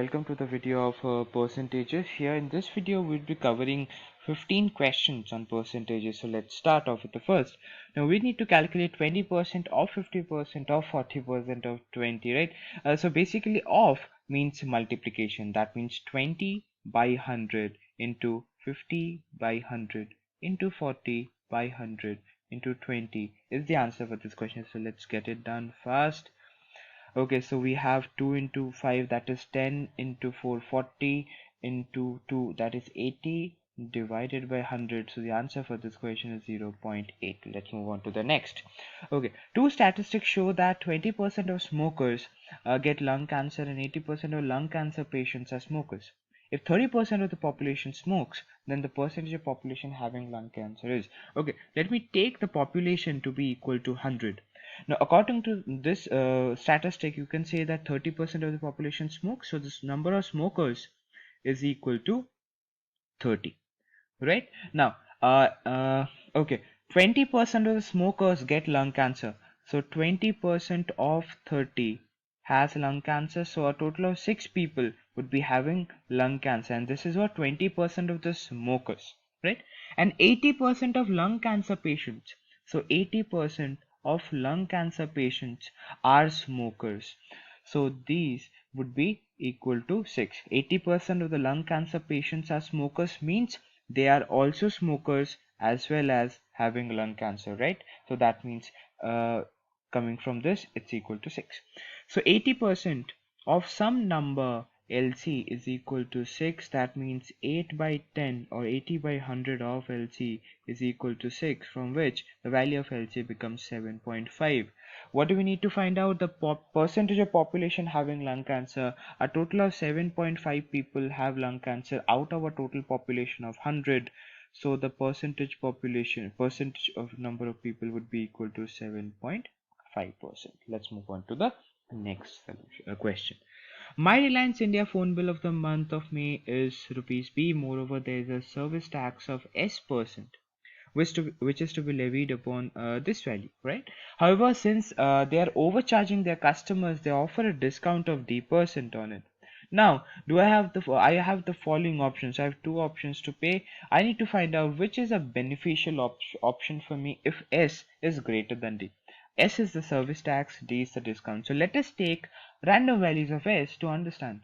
welcome to the video of percentages. Here in this video we'll be covering 15 questions on percentages. So let's start off with the first. Now we need to calculate 20% of 50% of 40% of 20, right? So basically of means multiplication. That means 20 by 100 into 50 by 100 into 40 by 100 into 20 is the answer for this question. So let's get it done fast. Okay, so we have 2 into 5, that is 10, into 4 40, into 2, that is 80, divided by 100. So the answer for this question is 0.8. Let's move on to the next. Okay, two statistics show that 20% of smokers get lung cancer and 80% of lung cancer patients are smokers. If 30% of the population smokes, then the percentage of population having lung cancer is. Okay, let me take the population to be equal to 100. Now, according to this statistic, you can say that 30% of the population smokes. So this number of smokers is equal to 30, right? Now, okay, 20% of the smokers get lung cancer. So 20% of 30 has lung cancer. So a total of 6 people would be having lung cancer. And this is what 20% of the smokers, right? And 80% of lung cancer patients. So 80% of lung cancer patients are smokers. So these would be equal to 6. 80% of the lung cancer patients are smokers means they are also smokers as well as having lung cancer, right? So that means coming from this, it's equal to 6. So 80% of some number LC is equal to 6. That means 8 by 10 or 80 by 100 of LC is equal to 6, from which the value of LC becomes 7.5. What do we need to find out? The percentage of population having lung cancer. A total of 7.5 people have lung cancer out of a total population of 100. So the percentage of number of people would be equal to 7.5%. Let's move on to the next question. My Reliance India phone bill of the month of May is rupees B. Moreover, there is a service tax of S%, which is to be levied upon this value, right? However, since they are overcharging their customers, they offer a discount of D% on it. Now, I have the following options. I have two options to pay. I need to find out which is a beneficial option for me if S is greater than D. S is the service tax, D is the discount. So let us take random values of S to understand.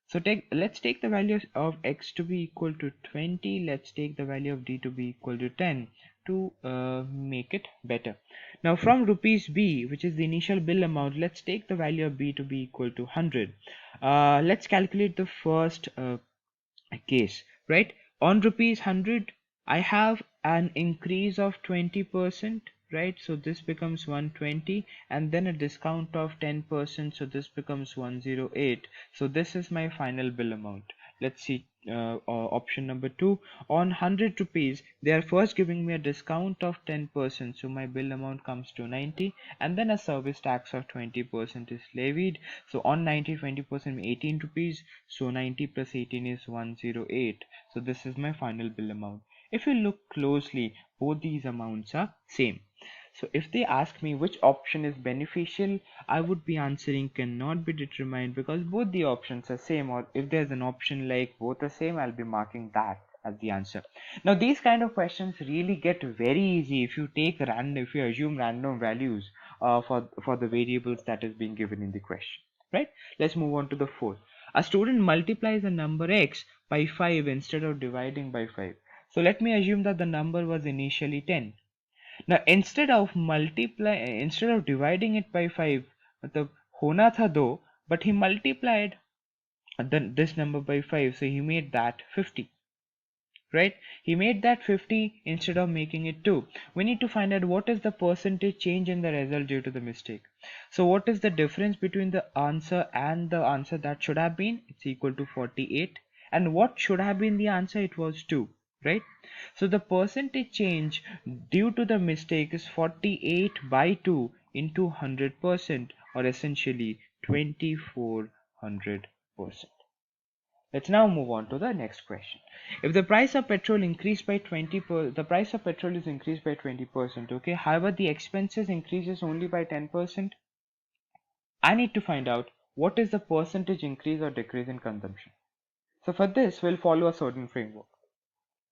So let's take the value of X to be equal to 20. Let's take the value of D to be equal to 10 to make it better. Now from rupees B, which is the initial bill amount, let's take the value of B to be equal to 100. Let's calculate the first case, right? On rupees 100, I have an increase of 20%, right? So this becomes 120, and then a discount of 10%, so this becomes 108. So this is my final bill amount. Let's see option number 2. On 100 rupees, they are first giving me a discount of 10%, so my bill amount comes to 90, and then a service tax of 20% is levied. So on 90, 20%, 18 rupees, so 90 plus 18 is 108. So this is my final bill amount. If you look closely, both these amounts are same. So if they ask me which option is beneficial, I would be answering cannot be determined, because both the options are same, or if there's an option like both are same, I'll be marking that as the answer. Now these kind of questions really get very easy if you assume random values for the variables that is being given in the question, right? Let's move on to the fourth. A student multiplies a number X by 5 instead of dividing by 5. So let me assume that the number was initially 10. Now instead of dividing it by 5, मतलब होना था 2, but he multiplied this number by 5, so he made that 50, right? He made that 50 instead of making it 2. We need to find out what is the percentage change in the result due to the mistake. So what is the difference between the answer and the answer that should have been? It's equal to 48. And what should have been the answer? It was 2, right? So the percentage change due to the mistake is 48 by 2 into 100%, or essentially 2400%. Let's now move on to the next question. If the price of petrol increased by 20%, the price of petrol is increased by 20%, okay? However, the expenses increases only by 10%. I need to find out what is the percentage increase or decrease in consumption. So for this, we'll follow a certain framework.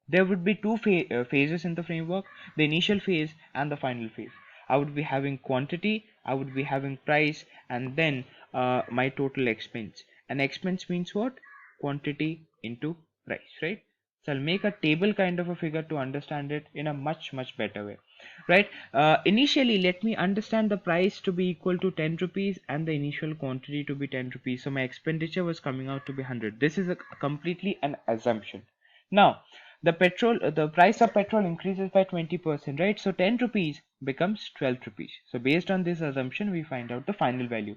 There would be two phases in the framework, the initial phase and the final phase. I would be having quantity, I would be having price, and then my total expense. And expense means what? Quantity into price, right? So I'll make a table kind of a figure to understand it in a much better way, right? Initially, let me understand the price to be equal to 10 rupees and the initial quantity to be 10 rupees. So my expenditure was coming out to be 100. This is a completely an assumption. Now, the price of petrol increases by 20%, right? So 10 rupees becomes 12 rupees. So based on this assumption, we find out the final value.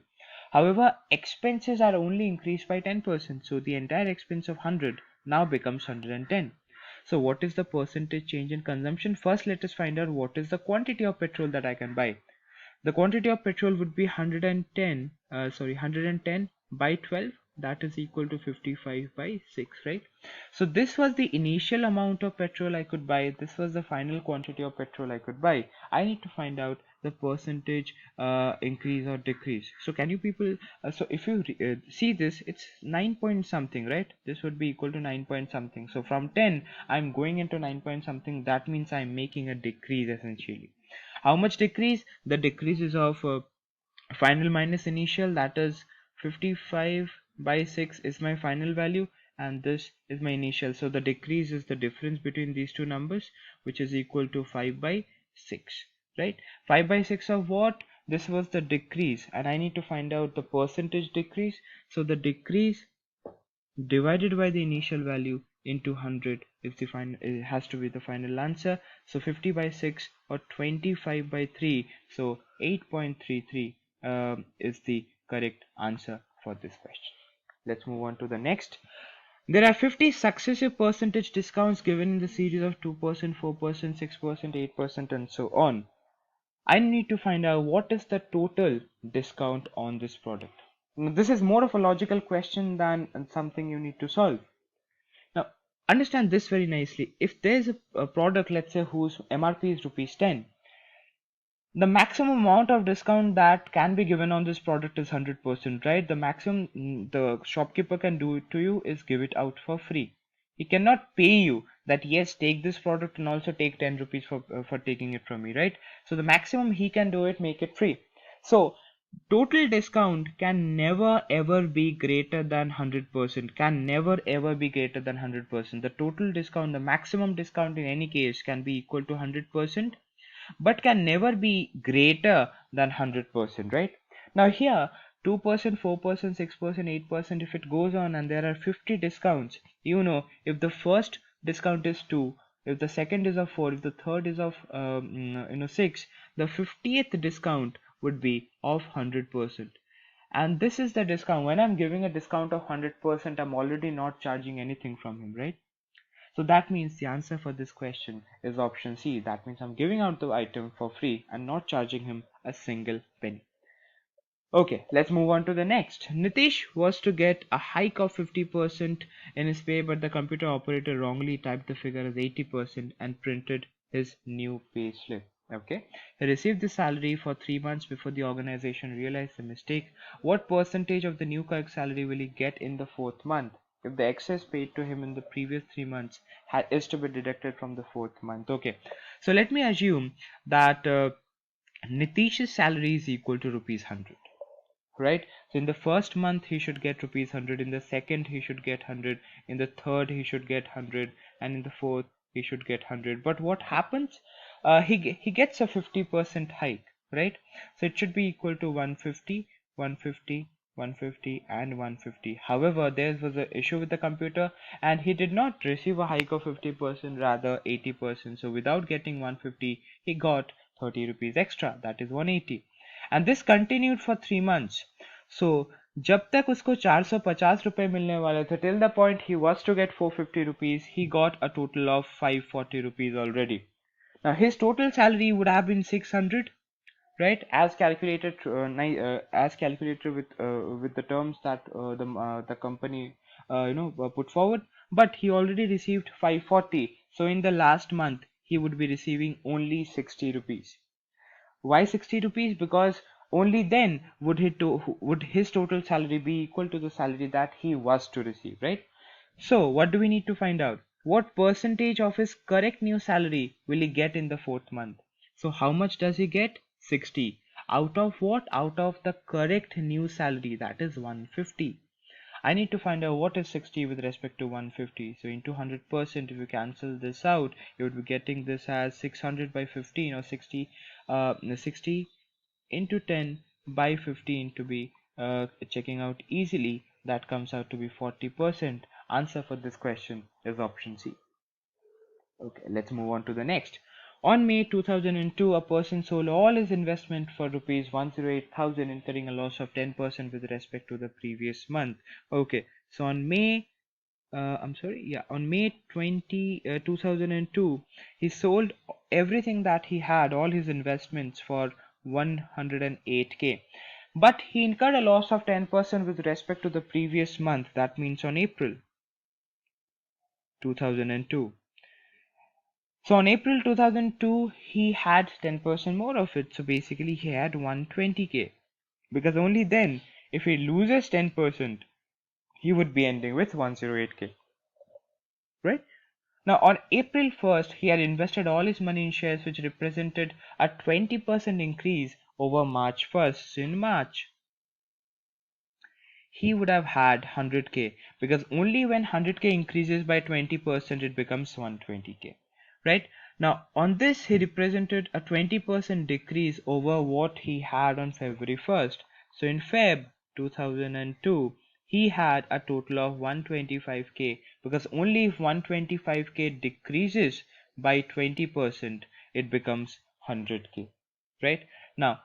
However, expenses are only increased by 10%. So the entire expense of 100 now becomes 110. So what is the percentage change in consumption? First, let us find out what is the quantity of petrol that I can buy. The quantity of petrol would be 110 by 12, that is equal to 55 by 6, right? So this was the initial amount of petrol I could buy. This was the final quantity of petrol I could buy. I need to find out the percentage increase or decrease. So can you people, so if you see this, it's 9 point something, right? This would be equal to 9 point something. So from 10, I'm going into 9 point something. That means I'm making a decrease essentially. How much decrease? The decrease is of final minus initial, that is 55 by 6 is my final value, and this is my initial. So the decrease is the difference between these two numbers, which is equal to 5 by 6, right? 5 by 6 of what? This was the decrease, and I need to find out the percentage decrease. So the decrease divided by the initial value into 100 is the final, it has to be the final answer. So 50 by 6 or 25 by 3, so 8.33 is the correct answer for this question. Let's move on to the next. There are 50 successive percentage discounts given in the series of 2%, 4%, 6%, 8%, and so on. I need to find out what is the total discount on this product. Now, this is more of a logical question than something you need to solve. Now, understand this very nicely. If there's a product, let's say, whose MRP is rupees 10, the maximum amount of discount that can be given on this product is 100%, right? The maximum the shopkeeper can do it to you is give it out for free. He cannot pay you that, yes, take this product and also take 10 rupees for taking it from me, right? So the maximum he can do it, make it free. So total discount can never ever be greater than 100%, can never ever be greater than 100%. The total discount, the maximum discount in any case can be equal to 100%, but can never be greater than 100%, right? Now here 2%, 4%, 6%, 8%, if it goes on and there are 50 discounts, if the first discount is 2, if the second is of 4, if the third is of 6, the 50th discount would be of 100%. And this is the discount. When I'm giving a discount of 100%, I'm already not charging anything from him, right? So that means the answer for this question is option C. That means I'm giving out the item for free and not charging him a single penny. Okay, let's move on to the next. Nitish was to get a hike of 50% in his pay, but the computer operator wrongly typed the figure as 80% and printed his new pay slip. Okay, he received the salary for 3 months before the organization realized the mistake. What percentage of the new correct salary will he get in the 4th month if the excess paid to him in the previous 3 months is to be deducted from the 4th month? Okay, so let me assume that Nitish's salary is equal to rupees 100, right? So in the first month he should get rupees 100, in the second he should get 100, in the third he should get 100, and in the fourth he should get 100. But what happens? He gets a 50% hike, right? So it should be equal to 150, 150, 150 and 150. However, there was an issue with the computer and he did not receive a hike of 50%, rather 80%. So without getting 150, he got 30 rupees extra, that is 180. And this continued for 3 months. So जब तक उसको 450 रुपए मिलने वाले थे, till the point he was to get 450 rupees, he got a total of 540 rupees already. Now his total salary would have been 600, right, as calculated with the terms that the company put forward. But he already received 540, so in the last month he would be receiving only 60 rupees. Why 60 rupees? Because Only then would his total salary be equal to the salary that he was to receive, right? So what do we need to find out? What percentage of his correct new salary will he get in the fourth month? So how much does he get? 60. Out of what? Out of the correct new salary, that is 150. I need to find out what is 60 with respect to 150. So into 100%, if you cancel this out, you would be getting this as 600 by 15, or 60 into 10 by 15 to be checking out easily. That comes out to be 40%. Answer for this question is option C. Okay, let's move on to the next. On May 2002, a person sold all his investment for rupees 108,000, incurring a loss of 10% with respect to the previous month. Okay, so on May on May 20, 2002, he sold everything that he had, all his investments, for 108k. But he incurred a loss of 10% with respect to the previous month. That means on April 2002. So on April 2002, he had 10% more of it. So basically, he had 120k. Because only then, if he loses 10%, he would be ending with 108k. Right? Now, on April 1st, he had invested all his money in shares, which represented a 20% increase over March 1st. So in March, he would have had 100k, because only when 100k increases by 20%, it becomes 120k. Right? Now, on this, he represented a 20% decrease over what he had on February 1st. So in Feb 2002, he had a total of 125k, because only if 125k decreases by 20%, it becomes 100k. Right? Now,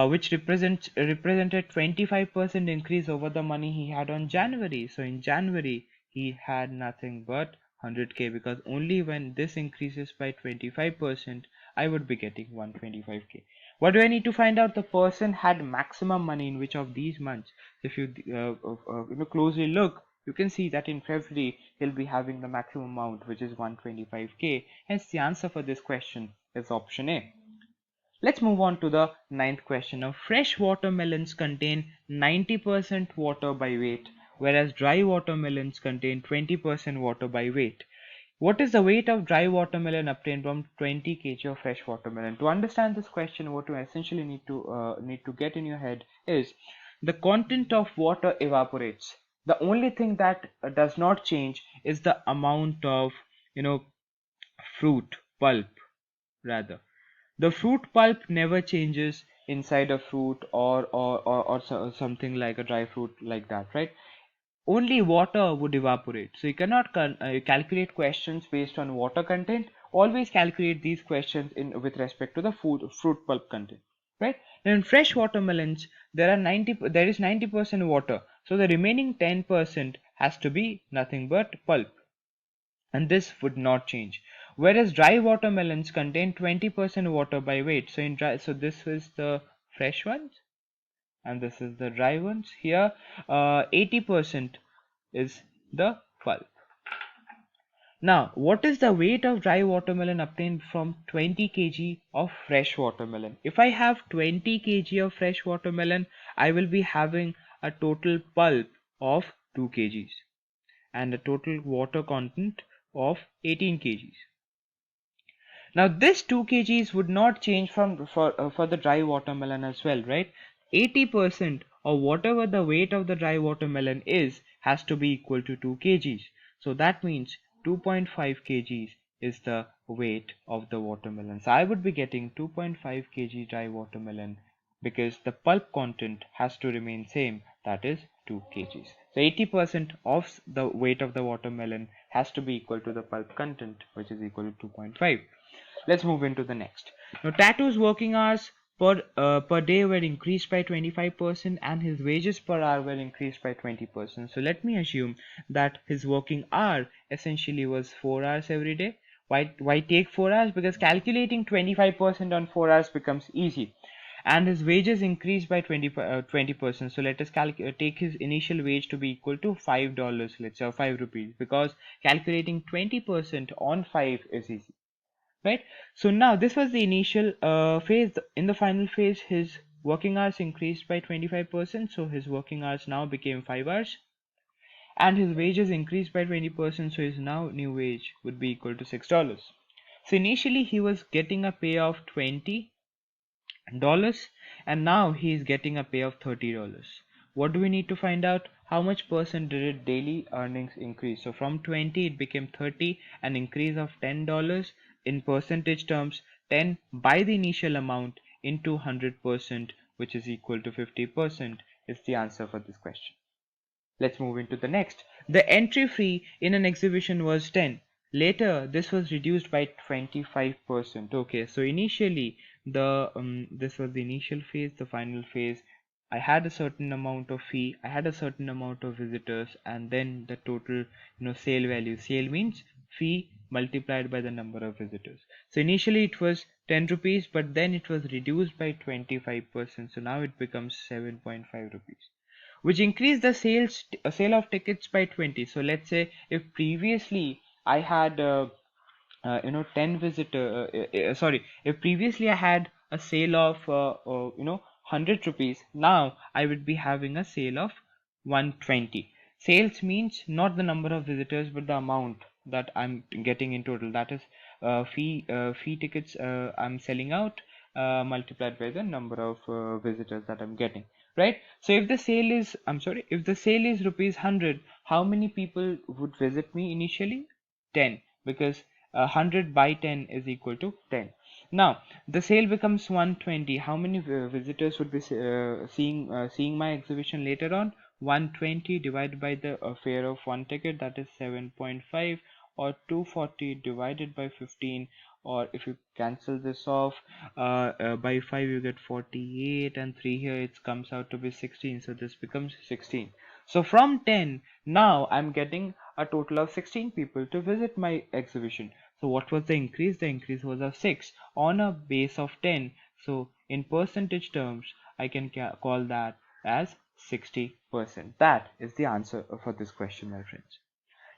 which represented 25% increase over the money he had on January. So in January, he had nothing but 100k, because only when this increases by 25%, I would be getting 125k. What do I need to find out? The person had maximum money in which of these months? If you closely look, you can see that in February he'll be having the maximum amount, which is 125k. Hence the answer for this question is option A. Let's move on to the ninth question. Now, fresh watermelons contain 90% water by weight, whereas dry watermelons contain 20% water by weight. What is the weight of dry watermelon obtained from 20 kg of fresh watermelon? To understand this question, what you essentially need to get in your head is the content of water evaporates. The only thing that does not change is the amount of fruit pulp, rather. The fruit pulp never changes inside a fruit, or something like a dry fruit like that, right? Only water would evaporate. So you cannot calculate questions based on water content. Always calculate these questions in with respect to the fruit pulp content, right? Now in fresh watermelons, there is 90% water. So the remaining 10% has to be nothing but pulp, and this would not change. Whereas dry watermelons contain 20% water by weight. So in dry, so this is the fresh ones and this is the dry ones. Here 80% is the pulp. Now, what is the weight of dry watermelon obtained from 20 kg of fresh watermelon? If I have 20 kg of fresh watermelon, I will be having a total pulp of 2 kgs and a total water content of 18 kgs. Now this 2 kgs would not change for the dry watermelon as well, right? 80% of whatever the weight of the dry watermelon is has to be equal to 2 kgs. So that means 2.5 kgs is the weight of the watermelon. So I would be getting 2.5 kg dry watermelon, because the pulp content has to remain same, that is 2 kgs. So 80% of the weight of the watermelon has to be equal to the pulp content, which is equal to 2.5. Let's move into the next. Now, Tattoo's working hours per day were increased by 25%, and his wages per hour were increased by 20%. So let me assume that his working hour essentially was 4 hours every day. Why take 4 hours? Because calculating 25% on 4 hours becomes easy. And his wages increased by 20%. So let us take his initial wage to be equal to $5, let's say, 5 rupees, because calculating 20% on 5 is easy. Right? So now this was the initial phase. In the final phase, his working hours increased by 25%, so his working hours now became 5 hours, and his wages increased by 20%, so his now new wage would be equal to $6. So initially he was getting a pay of $20, and now he is getting a pay of $30. What do we need to find out? How much percent did it daily earnings increase? So from 20 it became 30, an increase of $10 in percentage terms. 10 by the initial amount into 100%, which is equal to 50%, is the answer for this question. Let's move into the next. The entry fee in an exhibition was 10. Later, this was reduced by 25%. Okay, so initially, this was the initial phase, the final phase. I had a certain amount of fee, I had a certain amount of visitors, and then the total, sale value. Sale means fee multiplied by the number of visitors. So initially it was 10 rupees, but then it was reduced by 25%. So now it becomes 7.5 rupees, which increased the sale of tickets by 20. So let's say if previously I had 10 visitor sorry, if previously I had a sale of 100 rupees, now I would be having a sale of 120. Sales means not the number of visitors but the amount that I'm getting in total, that is fee tickets I'm selling out multiplied by the number of visitors that I'm getting, right? So if the sale is, if the sale is rupees 100, how many people would visit me initially? 10, because 100 by 10 is equal to 10. Now the sale becomes 120. How many visitors would be seeing my exhibition later on? 120 divided by the fare of one ticket, that is 7.5, or 240 divided by 15, or if you cancel this off by 5, you get 48, and 3 here, it comes out to be 16, so this becomes 16. So from 10, now I'm getting a total of 16 people to visit my exhibition. So what was the increase? The increase was of 6 on a base of 10. So in percentage terms, I can call that as 60%. That is the answer for this question, my friends.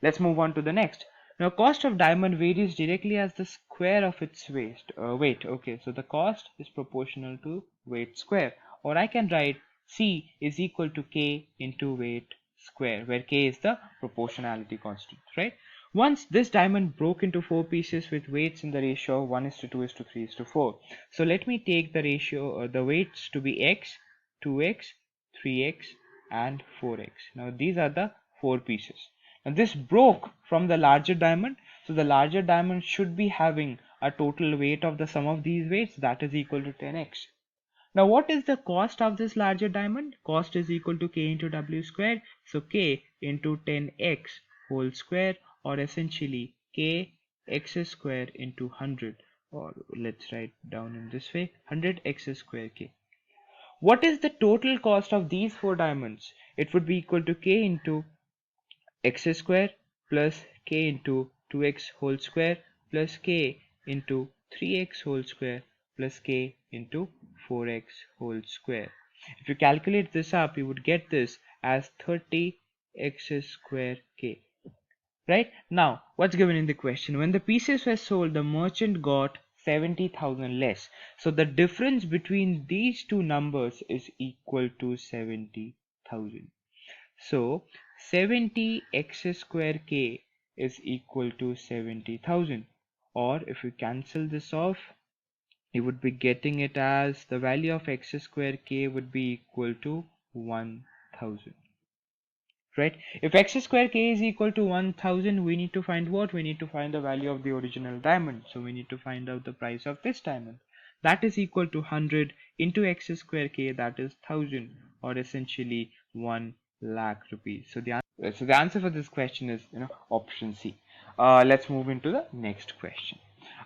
Let's move on to the next. Now, cost of diamond varies directly as the square of its weight. Okay, so the cost is proportional to weight square, or I can write C is equal to K into weight square, where K is the proportionality constant, right? Once this diamond broke into 4 pieces with weights in the ratio of 1:2:3:4. So let me take the ratio, the weights to be X, 2X, 3X, and 4X. Now these are the 4 pieces. And this broke from the larger diamond, so the larger diamond should be having a total weight of the sum of these weights, that is equal to 10x. Now what is the cost of this larger diamond? Cost is equal to K into W square, so K into 10x whole square, or essentially K x square into 100, or let's write down in this way, 100x square K. What is the total cost of these 4 diamonds? It would be equal to K into x square plus K into 2x whole square plus K into 3x whole square plus K into 4x whole square. If you calculate this up, you would get this as 30x square K. Right? Now, what's given in the question? When the pieces were sold, the merchant got 70,000 less. So the difference between these two numbers is equal to 70,000. So 70x square K is equal to 70,000. Or if you cancel this off, you would be getting it as the value of x square K would be equal to 1000. Right? If x square K is equal to 1000, we need to find what? We need to find the value of the original diamond. So we need to find out the price of this diamond. That is equal to 100 into x square K, that is 1000, or essentially 1 lakh rupees. So the answer for this question is option C. Let's move into the next question.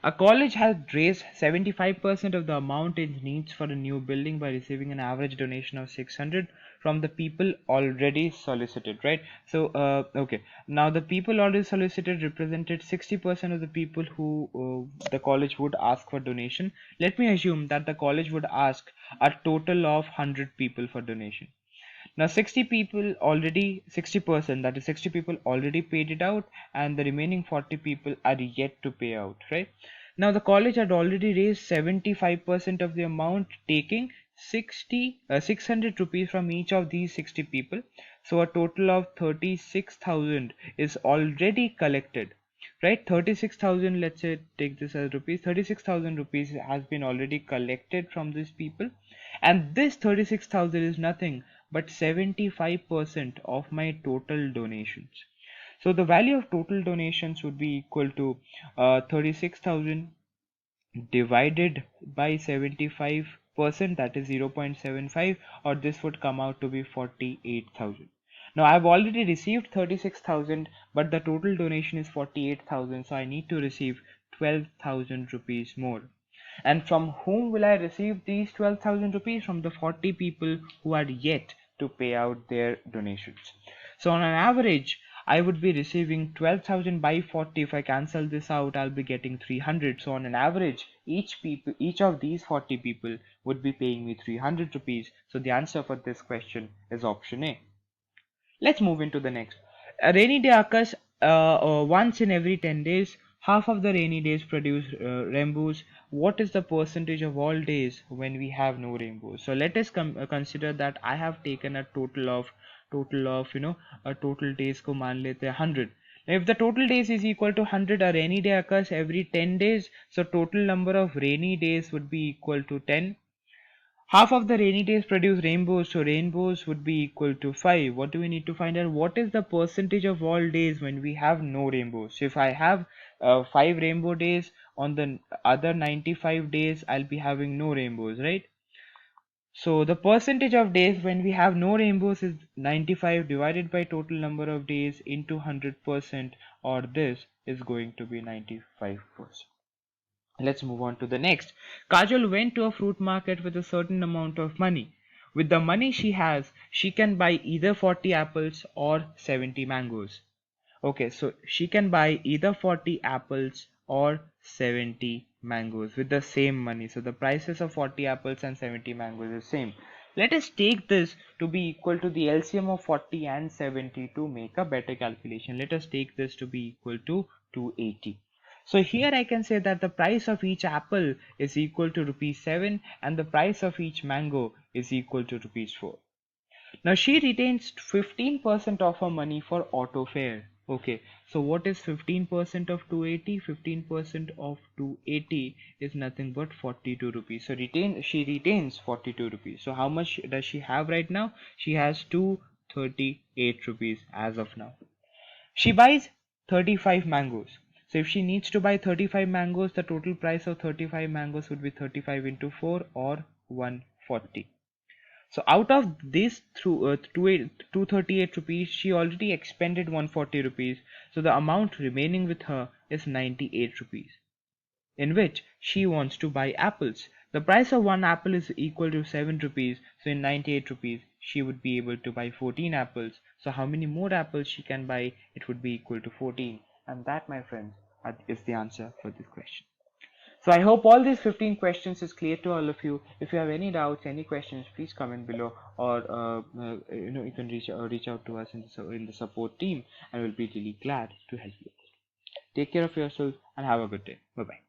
A college has raised 75% of the amount it needs for a new building by receiving an average donation of 600 from the people already solicited, right? So okay, now the people already solicited represented 60% of the people who the college would ask for donation. Let me assume that the college would ask a total of 100 people for donation. Now 60% that is 60 people already paid it out, and the remaining 40 people are yet to pay out, right? Now the college had already raised 75% of the amount, taking 600 rupees from each of these 60 people. So a total of 36,000 is already collected, right? 36,000, let's say, take this as rupees, 36,000 rupees has been already collected from these people, and this 36,000 is nothing but 75% of my total donations. So the value of total donations would be equal to 36,000 divided by 75%, that is 0.75, or this would come out to be 48,000. Now I've already received 36,000, but the total donation is 48,000, so I need to receive 12,000 rupees more. And from whom will I receive these 12,000 rupees? From the 40 people who are yet to pay out their donations. So on an average, I would be receiving 12,000 by 40. If I cancel this out, I'll be getting 300. So on an average, each of these 40 people would be paying me 300 rupees. So the answer for this question is option A. Let's move into the next. A rainy day occurs once in every 10 days. Half of the rainy days produce rainbows. What is the percentage of all days when we have no rainbows? So let us consider that I have taken a total of a total days को मान लेते हैं 100. Now, if the total days is equal to 100, a rainy day occurs every 10 days. So total number of rainy days would be equal to 10. Half of the rainy days produce rainbows, so rainbows would be equal to 5. What do we need to find out? What is the percentage of all days when we have no rainbows? So if I have 5 rainbow days, on the other 95 days I'll be having no rainbows, right? So the percentage of days when we have no rainbows is 95 divided by total number of days into 100%, or this is going to be 95%. Let's move on to the next. Kajal went to a fruit market with a certain amount of money. With the money she has, she can buy either 40 apples or 70 mangoes. Okay, so she can buy either 40 apples or 70 mangoes with the same money. So the prices of 40 apples and 70 mangoes is same. Let us take this to be equal to the LCM of 40 and 70 to make a better calculation. Let us take this to be equal to 280. So here I can say that the price of each apple is equal to rupees 7 and the price of each mango is equal to rupees 4. Now she retains 15% of her money for auto fare. Okay, so what is 15% of 280? 15% of 280 is nothing but 42 rupees. So she retains 42 rupees. So how much does she have right now? She has 238 rupees as of now. She buys 35 mangoes. So if she needs to buy 35 mangoes, the total price of 35 mangoes would be 35 into 4 or 140. So out of this 238 rupees, she already expended 140 rupees. So the amount remaining with her is 98 rupees, in which she wants to buy apples. The price of one apple is equal to 7 rupees. So in 98 rupees, she would be able to buy 14 apples. So how many more apples she can buy? It would be equal to 14. And that, my friends, is the answer for this question. So I hope all these 15 questions is clear to all of you. If you have any doubts, any questions, please comment below, or you can reach out to us in the support team, and we'll be really glad to help you. Take care of yourself and have a good day. Bye bye.